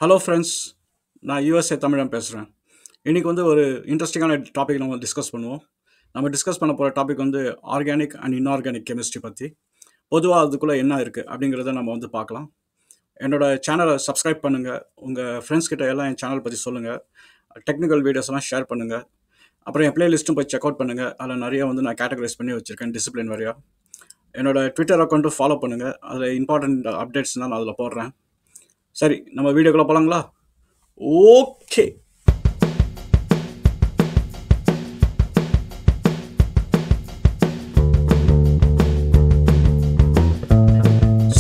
Hello friends, நான் USA தமிழன் பேசுகிறேன். இன்றைக்கி ஒரு இன்ட்ரெஸ்டிங்கான டாபிக் நம்ம டிஸ்கஸ் பண்ணுவோம். நம்ம டிஸ்கஸ் பண்ண போகிற topic organic and inorganic chemistry பற்றி. பொதுவாக அதுக்குள்ளே என்ன இருக்குது அப்படிங்கிறத நம்ம பார்க்கலாம். என்னோடய சேனலை சப்ஸ்கிரைப் பண்ணுங்கள். உங்கள் ஃப்ரெண்ட்ஸ் கிட்ட எல்லாம் என் சேனல் பற்றி சொல்லுங்கள். டெக்னிக்கல் வீடியோஸ்லாம் ஷேர் பண்ணுங்கள். அப்புறம் என் ப்ளேலிஸ்ட்டும் போய் செக் அவுட் பண்ணுங்கள். அதில் நிறைய நான் கேட்டகரைஸ் பண்ணி வச்சுருக்கேன், டிசிப்ளின் வரையா. என்னோடய ட்விட்டர் அக்கௌண்ட்டும் ஃபாலோ பண்ணுங்கள். அதில் இம்பார்ட்டண்ட் அப்டேட்ஸ் தான் நான் அதில் போடுறேன். சரி, நம்ம வீடியோக்குள்ளே போகலாங்களா? ஓகே.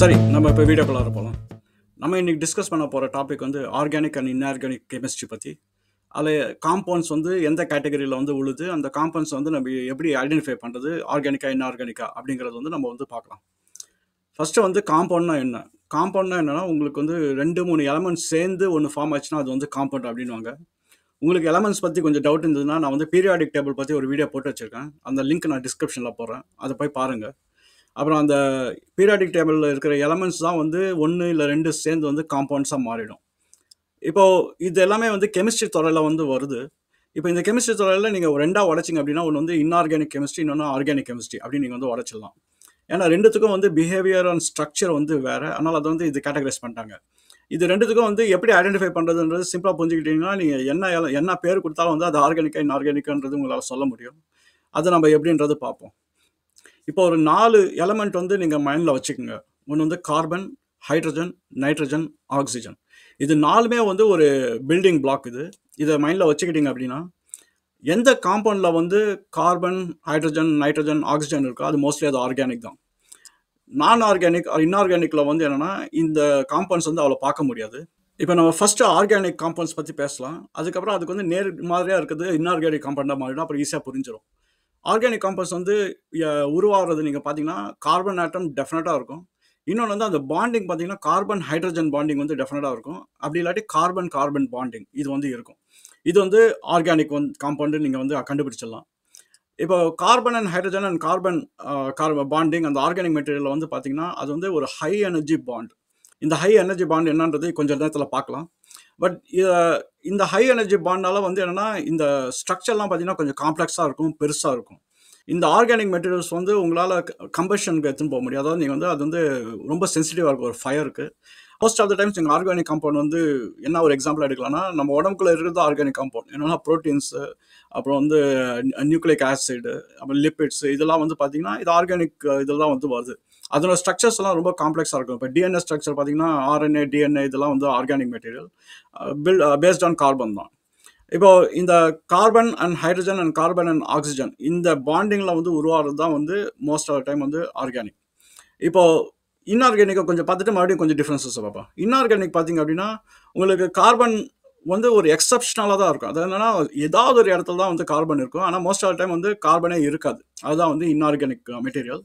சரி, நம்ம இப்போ வீடியோக்குள்ளார போகலாம். நம்ம இன்றைக்கி டிஸ்கஸ் பண்ண போகிற topic organic and inorganic chemistry பற்றி. அதில் காம்பவுண்ட்ஸ் எந்த கேட்டகரியில் உழுது, அந்த காம்பவுண்ட்ஸ் நம்ம எப்படி ஐடென்டிஃபை பண்ணுறது, ஆர்கானிக்கா இன்ஆர்கானிக்கா அப்படிங்கிறது நம்ம பார்க்கலாம். ஃபஸ்ட்டு காம்பவுண்ட்னா என்ன? காம்பவுண்ட்னா என்னென்னா, உங்களுக்கு 2-3 எலமெண்ட்ஸ் சேர்ந்து ஒன்று ஃபார்ம் ஆச்சுன்னா அது காம்பவுண்ட் அப்படின்வாங்க. உங்களுக்கு எலமெண்ட்ஸ் பற்றி கொஞ்சம் டவுட் இருந்ததுன்னா, நான் பீரியாடிக் டேபிள் பற்றி ஒரு வீடியோ போட்டு வச்சுருக்கேன். அந்த லிங்க் நான் டிஸ்கிரிப்ஷனில் போடுறேன், அதை போய் பாருங்கள். அப்புறம் அந்த பீரியாடிக் டேபிளில் இருக்கிற எலமெண்ட்ஸ் தான் 1 இல்லை 2 சேர்ந்து காம்பவுண்ட்ஸாக மாறிடும். இப்போது இது எல்லாமே கெமிஸ்ட்ரி துறையில் வருது. இப்போ இந்த கெமிஸ்ட்ரி துறையில் நீங்கள் 2ஆக உடைச்சிங்க அப்படின்னா, ஒன்று இன்ஆர்கானிக் கெமிஸ்ட்ரி, இன்னொன்று ஆர்கானிக் கெமிஸ்ட்ரி அப்படின்னு நீங்கள் உடைச்சிடலாம். ஏன்னா ரெண்டுத்துக்கும் பிஹேவியர் அண்ட் ஸ்ட்ரக்சர் வேறு. அதனால் அதை இது கேட்டகரைஸ் பண்ணிட்டாங்க. இது ரெண்டுத்துக்கும் எப்படி ஐடென்டிஃபை பண்ணுறதுன்றது சிம்பிளாக புரிஞ்சுக்கிட்டீங்கன்னா, நீங்கள் என்ன பேர் கொடுத்தாலும் அது ஆர்கானிக்கா இன்ஆர்கானிக்கான்றது உங்களால் சொல்ல முடியும். அதை நம்ம எப்படின்றது பார்ப்போம். இப்போ ஒரு 4 எலமெண்ட் நீங்கள் மைண்டில் வச்சுக்கோங்க. ஒன்று கார்பன், ஹைட்ரஜன், நைட்ரஜன், ஆக்சிஜன். இது 4மே ஒரு பில்டிங் பிளாக். இதை மைண்டில் வச்சுக்கிட்டீங்க அப்படின்னா, எந்த காம்பவுண்டில் கார்பன், ஹைட்ரஜன், நைட்ரஜன், ஆக்சிஜன் இருக்கோ அது மோஸ்ட்லி அது ஆர்கானிக் தான். நான் ஆர்கானிக் இன்ஆர்கானிக்கில் என்னென்னா, இந்த காம்பவுண்ட்ஸ் அவ்வளோ பார்க்க முடியாது. இப்போ நம்ம ஃபஸ்ட்டு ஆர்கானிக் காம்பவுண்ட்ஸ் பற்றி பேசலாம். அதுக்கப்புறம் அதுக்கு நேர் மாதிரியாக இருக்குது இன்ஆர்கானிக் காம்பவுண்டாக மாறிடும். அப்புறம் ஈஸியாக புரிஞ்சிடும். ஆர்கானிக் காம்பவுண்ட்ஸ் உருவாகிறது நீங்கள் பார்த்தீங்கன்னா, கார்பன் ஆட்டம் டெஃபினட்டாக இருக்கும். இன்னொன்று அந்த பாண்டிங் பார்த்தீங்கன்னா, கார்பன் ஹைட்ரஜன் பாண்டிங் டெஃபினட்டாக இருக்கும். அப்படி இல்லாட்டி கார்பன் கார்பன் பாண்டிங் இது இருக்கும். இது ஆர்கானிக் காம்பவுண்டு நீங்கள் கண்டுபிடிச்சிடலாம். இப்போ carbon and hydrogen and carbon bonding அந்த ஆர்கானிக் மெட்டீரியலில் பார்த்தீங்கன்னா, அது ஒரு ஹை எனர்ஜி பாண்ட். இந்த ஹை எனர்ஜி பாண்ட் என்னன்றது கொஞ்சம் நேரத்தில் பார்க்கலாம். பட் இந்த ஹை எனர்ஜி பாண்டால் என்னென்னா, இந்த ஸ்ட்ரக்சர்லாம் பார்த்தீங்கன்னா கொஞ்சம் காம்ப்ளெக்ஸாக இருக்கும், பெருசாக இருக்கும். இந்த ஆர்கானிக் மெட்டீரியல்ஸ் உங்களால் கம்பஷனுக்கு எடுத்துன்னு போக முடியாது. அதாவது நீங்கள் அது ரொம்ப சென்சிட்டிவாக இருக்கும் ஒரு ஃபயருக்கு. மோஸ்ட் ஆஃப் த டைம்ஸ் நீங்கள் ஆர்கானிக் காம்பவுண்ட் என்ன ஒரு எக்ஸாம்பிள் எடுக்கலாம்னா, நம்ம உடம்புக்குள்ள இருக்கிறது ஆர்கானிக் காம்பவுண்ட். என்னென்னா ப்ரோட்டீன்ஸு, அப்புறம் நியூக்ளிக் ஆசிடு, அப்புறம் லிப்பிட்ஸ், இதெல்லாம் பார்த்தீங்கன்னா இது ஆர்கானிக் இதெல்லாம் வருது. அதோட ஸ்ட்ரக்சர்ஸ் எல்லாம் ரொம்ப காம்ப்ளெக்ஸாக இருக்கும். இப்போ டிஎன்ஏ ஸ்ட்ரக்சர் பார்த்தீங்கன்னா, ஆர்என்ஏ, டிஎன்ஏ இதெல்லாம் organic material based on carbon தான். இப்போ இந்த carbon and hydrogen and carbon and oxygen இந்த பாண்டிங்கில் உருவாகிறது தான் most of the time organic. இப்போ இன்ஆர்கானிக்கை கொஞ்சம் பார்த்துட்டு மறுபடியும் கொஞ்சம் டிஃப்ரென்சஸ் பார்ப்போம். இன்ஆர்கானிக் பார்த்தீங்க அப்படின்னா, உங்களுக்கு கார்பன் ஒரு எக்ஸப்ஷனலாக தான் இருக்கும். அது என்னன்னா, ஏதாவது ஒரு இடத்துல தான் கார்பன் இருக்கும். ஆனால் மோஸ்ட் ஆஃப் த டைம் கார்பனே இருக்காது. அதுதான் இன்ஆர்கானிக் மெட்டீரியல்.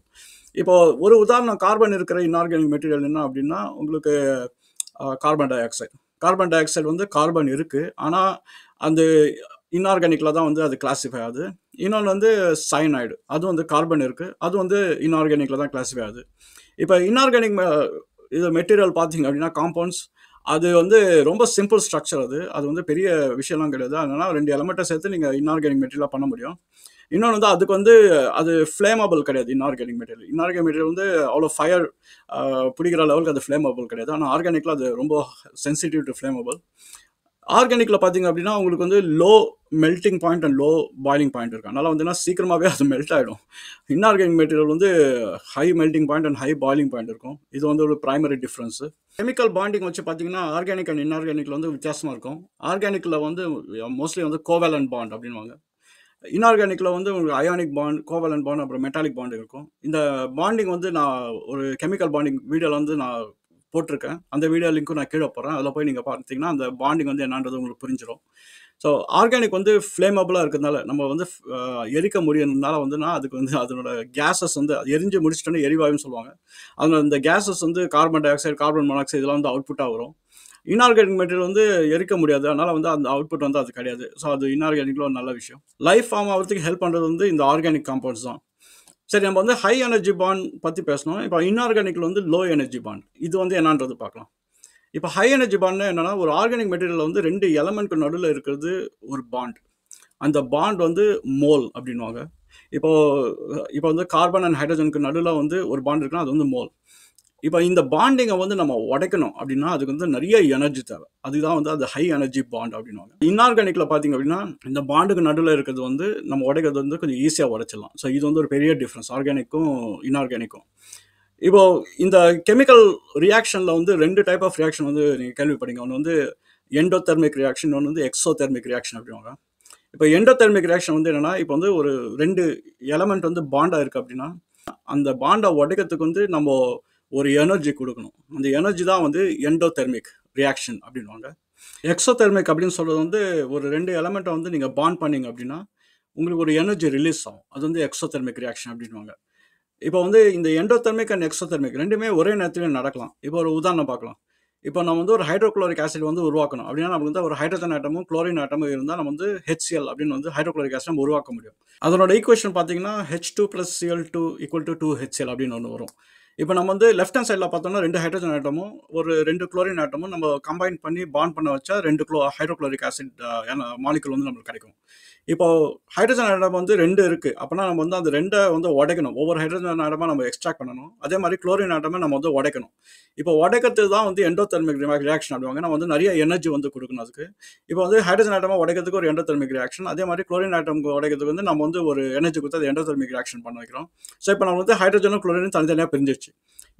இப்போ ஒரு உதாரணம் கார்பன் இருக்கிற இன்ஆர்கானிக் மெட்டீரியல் என்ன அப்படின்னா, உங்களுக்கு carbon dioxide. Carbon dioxide carbon இருக்குது. ஆனால் அந்த இன்ஆர்கானிக்கில் தான் அது கிளாஸிஃபை ஆகுது. இன்னொன்று சயனைடு, அது கார்பன் இருக்குது. அது இன்ஆர்கானிக்கில் தான் கிளாஸிஃபை ஆகுது. இப்போ இன்ஆர்கானிக் இது மெட்டீரியல் பார்த்தீங்க அப்படின்னா, காம்பவுண்ட்ஸ் அது ரொம்ப சிம்பிள் ஸ்ட்ரக்சர். அது பெரிய விஷயம்லாம் கிடையாது. அதனால் 2 எலமெண்ட்டை சேர்த்து நீங்கள் இன்ஆர்கானிக் மெட்டீரியலாக பண்ண முடியும். இன்னொன்று அதுக்கு அது ஃப்ளேமபிள் கிடையாது. இன்ஆர்கானிக் மெட்டீரியல் அவ்வளோ ஃபயர் பிடிக்கிற லெவலுக்கு அது ஃப்ளேமபிள் கிடையாது. ஆனால் ஆர்கானிக்கில் அது ரொம்ப சென்சிட்டிவ் டு ஃப்ளேமபிள். ஆர்கானிக்கில் பார்த்தீங்க அப்படின்னா, உங்களுக்கு low melting point and low boiling point இருக்குது. அதனால் சீக்கிரமாகவே அது மெல்ட் ஆகிடும். Inorganic material high melting point and high boiling point இருக்கும். இது ஒரு பிரைமரி டிஃப்ரென்ஸு. கெமிக்கல் பாண்டிங் வச்சு பார்த்தீங்கன்னா, ஆர்கானிக் அண்ட் இன்ஆர்கானிக்கில் வித்தியாசமாக இருக்கும். ஆர்கானிக்கில் மோஸ்ட்லி கோவேலன்ட் பாண்ட் அப்படின்வாங்க. இன்ஆர்கானிக்கில் உங்களுக்கு அயானிக் பாண்ட், கோவேலன்ட் பாண்ட், அப்புறம் மெட்டாலிக் பாண்ட் இருக்கும். இந்த பாண்டிங் நான் ஒரு கெமிக்கல் பாண்டிங் வீடியோவில் நான் போட்டிருக்கேன். அந்த வீடியோ லிங்க்கும் நான் கீழே போடுறேன். அதில் போய் நீங்கள் பார்த்தீங்கன்னா அந்த பாண்டிங் என்னன்றது உங்களுக்கு புரிஞ்சிடும். ஸோ ஆர்கானிக் ஃப்ளேமபிளாக இருக்கிறதுனால நம்ம எரிக்க முடியுறதுனால அதுக்கு அதனோட கேஸஸ் எரிஞ்சு முடிச்சிட்டோன்னு எரிவாயுன்னு சொல்லுவாங்க. அதில் இந்த gases carbon dioxide, carbon monoxide இதெல்லாம் அவுட்புட்டாக வரும். இன்ஆர்கானிக் மெட்டீரியல் எரிக்க முடியாது. அதனால் அந்த அவுட்புட் அது கிடையாது. ஸோ அது இன்ஆர்கானிக்கில் ஒரு நல்ல விஷயம். லைஃப் ஃபார்ம் ஆகிறதுக்கு ஹெல்ப் பண்ணுறது இந்த ஆர்கானிக் காம்பவுண்ட்ஸ் தான். சரி, நம்ம ஹை எனர்ஜி பாண்ட் பற்றி பேசணும். இப்போ இன்ஆர்கானிக்கில் லோ எனர்ஜி பாண்ட் இது என்னன்றது பார்க்கலாம். இப்போ ஹை எனர்ஜி பாண்ட்னா என்னன்னா, ஒரு ஆர்கானிக் மெட்டீரியல்ல வந்து 2 எலமெண்ட்க்கு நடுவுல இருக்கிறது ஒரு பாண்ட். அந்த பாண்ட் வந்து மோல் அப்படின்னுவாங்க. இப்போ இப்போ வந்து கார்பன் அண்ட் ஹைட்ரஜனுக்கு நடுவுல வந்து ஒரு பாண்ட் இருக்குன்னா, அது வந்து மோல். இப்போ இந்த பாண்டிங்கை வந்து நம்ம உடைக்கணும் அப்படின்னா அதுக்கு வந்து நிறைய எனர்ஜி தேவை. அதுதான் வந்து அது ஹை எனர்ஜி பாண்ட் அப்படின்னுவாங்க. இன்ஆர்கானிக்ல பார்த்தீங்க அப்படின்னா இந்த பாண்டுக்கு நடுவில் இருக்கிறது வந்து நம்ம உடைக்கிறது வந்து கொஞ்சம் ஈஸியாக உடைச்சிடலாம். ஸோ இது வந்து ஒரு பெரிய டிஃப்ரென்ஸ் ஆர்கானிக்கும் இன்ஆர்கானிக்கும். இப்போ இந்த கெமிக்கல் ரியாக்ஷனில் வந்து 2 டைப் ஆஃப் ரியாக்ஷன் வந்து நீங்கள் கேள்விப்பட்டீங்க. ஒன்று வந்து எண்டோதெர்மிக் ரியாக்ஷன், ஒன்று வந்து எக்ஸோதெர்மிக் ரியாக்ஷன் அப்படின்வாங்க. இப்போ எண்டோதெர்மிக் ரியாக்ஷன் வந்து என்னன்னா, இப்போ வந்து ஒரு 2 எலமெண்ட் வந்து பாண்டாக இருக்குது அப்படின்னா அந்த பாண்டை உடைக்கிறதுக்கு வந்து நம்ம ஒரு எனர்ஜி கொடுக்கணும். அந்த எனர்ஜி தான் வந்து எண்டோதெர்மிக் ரியாக்ஷன் அப்படின்வாங்க. எக்ஸோதெர்மிக் அப்படின்னு சொல்றது வந்து ஒரு 2 எலமெண்ட்டை வந்து நீங்கள் பாண்ட் பண்ணீங்க அப்படின்னா உங்களுக்கு ஒரு எனர்ஜி ரிலீஸ் ஆகும். அது வந்து எக்ஸோதெர்மிக் ரியாக்ஷன் அப்படின்வாங்க. இப்போ வந்து இந்த எண்டோதெர்மிக் அண்ட் எக்ஸோதெர்மிக் ரெண்டுமே ஒரே நேரத்துல நடக்கலாம். இப்போ ஒரு உதாரணம் பார்க்கலாம். இப்போ நம்ம வந்து ஒரு ஹைட்ரோகுளோரிக் ஆசிட் வந்து உருவாக்கணும் அப்படின்னா நமக்கு வந்து ஒரு ஹைட்ரஜன் ஆட்டமும் குளோரின் ஆட்டமும் இருந்தால் நம்ம வந்து HCl அப்படின்னு வந்து ஹைட்ரோகுளோரிக் ஆசிட் நம்ம உருவாக்க முடியும். அதனோட ஈக்குவேஷன் பார்த்தீங்கன்னா H2 + Cl2 = 2HCl அப்படின்னு ஒன்று வரும். இப்போ நம்ம வந்து லெஃப்ட் ஹேண்ட் சைடில் பார்த்தோம்னா 2 ஹைட்ரஜன் ஆட்டமும் ஒரு 2 குளோரின் ஆட்டமும் நம்ம கம்பைன் பண்ணி பாண்ட் பண்ண வச்சா 2 ஹைட்ரோகுளோரிக் ஆசிட் மாலிகுல் வந்து நம்மளுக்கு கிடைக்கும். இப்போ ஹைட்ரஜன் ஆட்டம் வந்து 2 இருக்கு. அப்பனா நம்ம வந்து அந்த 2 வந்து உடைக்கணும். ஒவ்வொரு ஹைட்ரஜன் ஆட்டமா நம்ம எக்ஸ்ட்ராக்ட் பண்ணணும். அதே மாதிரி குளோரின் ஆட்டமை நம்ம வந்து உடைக்கணும். இப்போ உடைக்கிறது தான் வந்து எண்டோதெர்மிக் ரியாக்ஷன் அப்படிவாங்க. நம்ம வந்து நிறைய எனர்ஜி வந்து கொடுக்கணும் அதுக்கு. இப்போ வந்து ஹைட்ரஜன் ஆட்டமா உடைக்கிறதுக்கு ஒரு எண்டோதெர்மிக் ரியாக்ஷன். அதே மாதிரி குளோரின் ஆட்டம் உடைக்கிறதுக்கு வந்து நம்ம வந்து ஒரு எனர்ஜி கொடுத்து அது எண்டோதெர்மிக் ரியாக்ஷன் பண்ண வைக்கிறோம். ஸோ இப்போ நம்ம வந்து ஹைட்ரஜனும் குளோரினும் தனித்தனியாக பிரிஞ்சிருச்சு.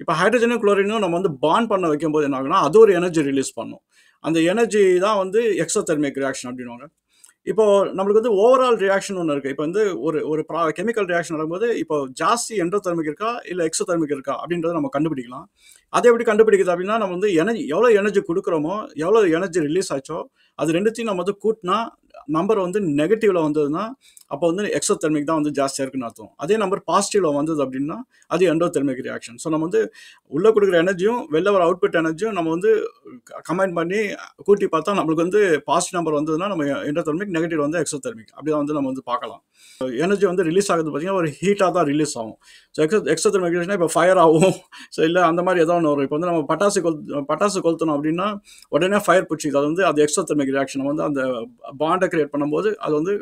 இப்போ ஹைட்ரஜனும் குளோரினும் நம்ம வந்து பாண்ட் பண்ண வைக்கும்போது என்ன ஆகுனா அது ஒரு எனர்ஜி ரிலீஸ் பண்ணும். அந்த எனர்ஜி தான் வந்து எக்ஸோதெர்மிக் ரியாக்ஷன் அப்படின்வாங்க. இப்போ நம்மளுக்கு வந்து ஓவரால் ரியாக்ஷன் ஒன்று இருக்குது. இப்போ வந்து ஒரு ஒரு கெமிக்கல் ரியாக்ஷன் நடக்கும்போது இப்போ ஜாஸ்தி எண்டோதெர்மிக் இருக்கா இல்லை எக்ஸோதெர்மிக் இருக்கா அப்படின்றத நம்ம கண்டுபிடிக்கலாம். அதை எப்படி கண்டுபிடிக்குது அப்படின்னா நம்ம வந்து எவ்வளோ எனர்ஜி கொடுக்குறோமோ எவ்வளோ எனர்ஜி ரிலீஸ் ஆச்சோ அது ரெண்டுத்தையும் நம்ம வந்து கூட்டினா நம்பர் வந்து நெகட்டிவ்ல வந்ததுன்னா அப்போ வந்து எக்ஸோதெர்மிக் தான் வந்து ஜாஸ்தியாக இருக்குன்னு அர்த்தம். அதே நம்பர் பாசிட்டிவ்ல வந்தது அப்படின்னா அது எண்டோதெர்மிக் ரியாக்ஷன். ஸோ நம்ம வந்து உள்ளே கொடுக்குற எனர்ஜியும் வெளில வர அவுட்புட் எனர்ஜியும் நம்ம வந்து கம்பைன் பண்ணி கூட்டி பார்த்தா நம்மளுக்கு வந்து பாசிட்டிவ் நம்பர் வந்ததுன்னா நம்ம எண்டோதெர்மிக், நெகட்டிவ் வந்து எக்ஸோதெர்மிக் அப்படி தான் வந்து நம்ம வந்து பார்க்கலாம். எனர்ஜி வந்து ரிலீஸ் ஆகுது பார்த்தீங்கன்னா ஒரு ஹீட்டாக தான் ரிலீஸ் ஆகும். ஸோ எக்ஸோதெர்மிக் ரியாக்ஷன் இப்போ ஃபயர் ஆகும். ஸோ இல்லை அந்த மாதிரி ஏதோ ஒன்று வரும். இப்போ வந்து நம்ம பட்டாசு கொளுத்தணும் அப்படின்னா உடனே ஃபயர் பிடிச்சிது. அது வந்து அது எக்ஸோதெர்மிக் ரியாக்ஷன் வந்து அந்த பாண்டை கிரியேட் பண்ணும்போது அது வந்து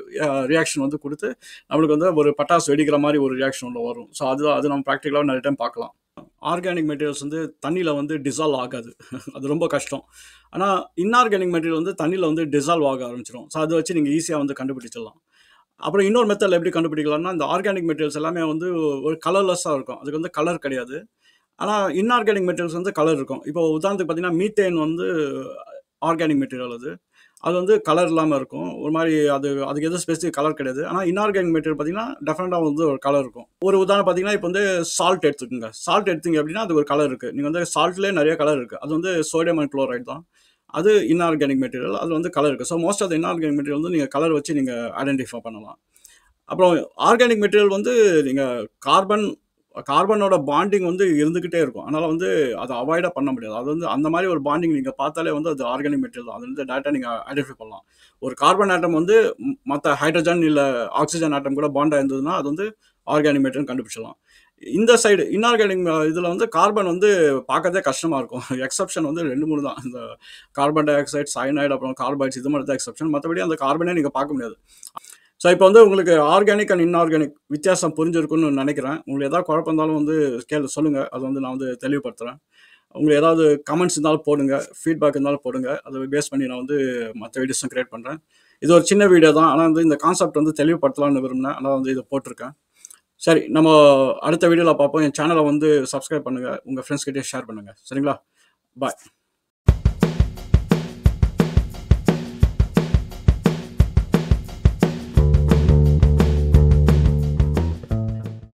ரியாக்ஷன் வந்து கொடுத்து நம்மளுக்கு வந்து ஒரு பட்டாசு வெடிக்கிற மாதிரி ஒரு ரியாக்ஷன் ஒன்று வரும். ஸோ அது நம்ம ப்ராக்டிக்கலாக நிறைய டைம் பார்க்கலாம். ஆர்கானிக் மெட்டீரியல்ஸ் வந்து தண்ணியில் வந்து டிசால்வ் ஆகாது. அது ரொம்ப கஷ்டம். ஆனால் இன்ஆர்கானிக் மெட்டீரியல் வந்து தண்ணியில் வந்து டிசால்வ் ஆக ஆரம்பிச்சிடும். ஸோ அதை வச்சு நீங்கள் ஈஸியாக வந்து கண்டுபிடிச்சிடலாம். அப்புறம் இன்னொரு மெத்தடில் எப்படி கண்டுபிடிக்கலாம்னா இந்த ஆர்கானிக் மெட்டீரியல்ஸ் எல்லாமே வந்து ஒரு கலர்லெஸ்ஸாக இருக்கும். அதுக்கு வந்து கலர் கிடையாது. ஆனால் இன்ஆர்கானிக் மெட்டீரியல்ஸ் வந்து கலர் இருக்கும். இப்போ உதாரணத்துக்கு பார்த்தீங்கன்னா மீத்தேன் வந்து ஆர்கானிக் மெட்டீரியல் அது வந்து கலர் இல்லாமல் இருக்கும். ஒரு மாதிரி அதுக்கு எதுவும் ஸ்பெசிஃபிக் கலர் கிடையாது. ஆனால் இன்ஆர்கானிக் மெட்டீரியல் பார்த்தீங்கன்னா டெஃபினட்டாக வந்து ஒரு கலர் இருக்கும். ஒரு உதாரணம் பார்த்தீங்கன்னா இப்போ வந்து சால்ட் எடுத்துக்கோங்க. சால்ட் எடுத்தீங்க அப்படின்னா அது ஒரு கலர் இருக்குது. நீங்கள் வந்து சால்ட்லேயே நிறைய கலர் இருக்குது. அது வந்து சோடியம் அண்ட் குளோரைட் தான். அது இன்ஆர்கானிக் மெட்டீரியல். அது வந்து கலர் இருக்குது. So most of the inorganic material வந்து நீங்கள் கலர் வச்சு நீங்கள் ஐடென்டிஃபை பண்ணலாம். அப்புறம் ஆர்கானிக் மெட்டீரியல் வந்து நீங்கள் கார்பனோட பாண்டிங் வந்து இருந்துக்கிட்டே இருக்கும். அதனால் வந்து அதை அவாய்டாக பண்ண முடியாது. அது வந்து அந்த மாதிரி ஒரு பாண்டிங் நீங்கள் பார்த்தாலே வந்து அது ஆர்கானிக் மெட்டீரியல் தான். அது வந்து டேரெக்டாக நீங்கள் ஐடென்டிஃபை பண்ணலாம். ஒரு கார்பன் ஆட்டம் வந்து மற்ற ஹைட்ரஜன் இல்லை ஆக்சிஜன் ஆட்டம் கூட பாண்டாக இருந்ததுன்னா அது வந்து ஆர்கானிக் மெட்டீரியல் கண்டுபிடிச்சிடலாம். இந்த சைடு இன்ஆர்கானிக் இதில் வந்து கார்பன் வந்து பார்க்கறதே கஷ்டமாக இருக்கும். எக்ஸப்ஷன் வந்து 2-3 தான். இந்த கார்பன் டை ஆக்சைடு, சயனைடு, அப்புறம் கார்பைட்ஸ் இது மாதிரி தான் எக்ஸப்ஷன். மற்றபடி அந்த கார்பனே நீங்கள் பார்க்க முடியாது. ஸோ இப்போ வந்து உங்களுக்கு ஆர்கானிக் அண்ட் இன்ஆர்கானிக் வித்தியாசம் புரிஞ்சிருக்குன்னு நினைக்கிறேன். உங்களுக்கு ஏதாவது குழப்பம் இருந்தாலும் வந்து சொல்லுங்கள். அது வந்து நான் வந்து தெளிவுபடுத்துகிறேன். உங்களுக்கு ஏதாவது கமெண்ட்ஸ் இருந்தாலும் போடுங்க, ஃபீட்பேக் இருந்தாலும் போடுங்க. அதை பேஸ் பண்ணி நான் வந்து மற்ற வீடியோஸும் க்ரியேட் பண்ணுறேன். இது ஒரு சின்ன வீடியோ தான். ஆனால் வந்து இந்த கான்செப்ட் வந்து தெளிவுபடுத்தலாம்னு விரும்பினேன். ஆனால் வந்து இதை போட்டிருக்கேன். சரி, நம்ம அடுத்த வீடியோவில் பார்ப்போம். என் சேனலை வந்து சப்ஸ்கிரைப் பண்ணுங்கள். உங்கள் ஃப்ரெண்ட்ஸ்கிட்டே ஷேர் பண்ணுங்கள். சரிங்களா? பாய்.